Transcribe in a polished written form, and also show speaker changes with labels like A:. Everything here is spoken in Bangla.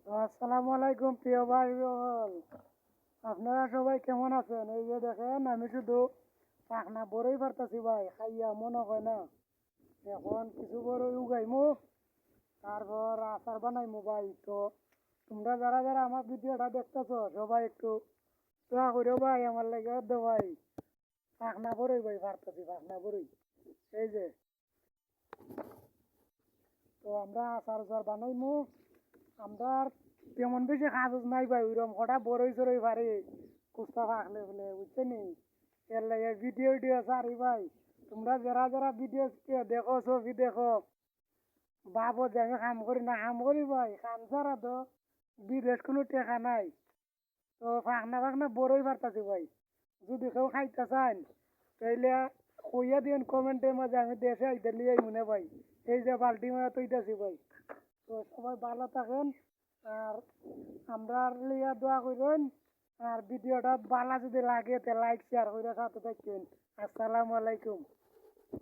A: আসসালামু আলাইকুম প্রিয় ভাই বল। আপনারা সবাই কেমন আছেন? এই যে দেখেন আমি শুধু পাখনা বড়ই পারতাছি ভাই, খাইয়া মনে হয় না। এখন কিছু বড়ই উগাইমু, তারপর আচার বানাইমু ভাই। তো তোমরা যারা যারা আমার ভিডিওটা দেখতেছো সবাই একটু দোয়া করিও ভাই, আমার লাগে দে ভাই। পাখনা বড়ই ভাই পারতাছি, পাখনা বড়ই। এই যে, তো আমরা আচার উচার বানাইমু। আমরা আর তেমন বেশি কাজ নাই ভাই, ওইরকম হঠাৎ বড়ই চড়ই পারি কুস্তা ফাঁকলে বলে, বুঝছে নি? এর লাগে ভিডিও টিডিও সারি ভাই। তোমরা যারা যারা ভিডিও দেখো, ছবি দেখো, ভাবো যে আমি কাম করি না, কাম করি ভাই। কাম ছাড়া তো বিদেশ কোনো টেকা নাই। তো ফাঁকনা ফাঁকনা বড়ই পারতাছি ভাই। যদি কেউ খাইতে চান তাইলে কইয়া দিন কমেন্টের মাঝে, আমি দেশে আইতে লিয়ে মনে ভাই। এই যে বাল্টি মারা তৈতাছি ভাই। তো সবাই ভালো থাকেন, আর আমরা লিয়া দোয়া করবেন। আর ভিডিওটা ভালো যদি লাগে তে লাইক শেয়ার করে সাথে থাকবেন। আসসালামু আলাইকুম।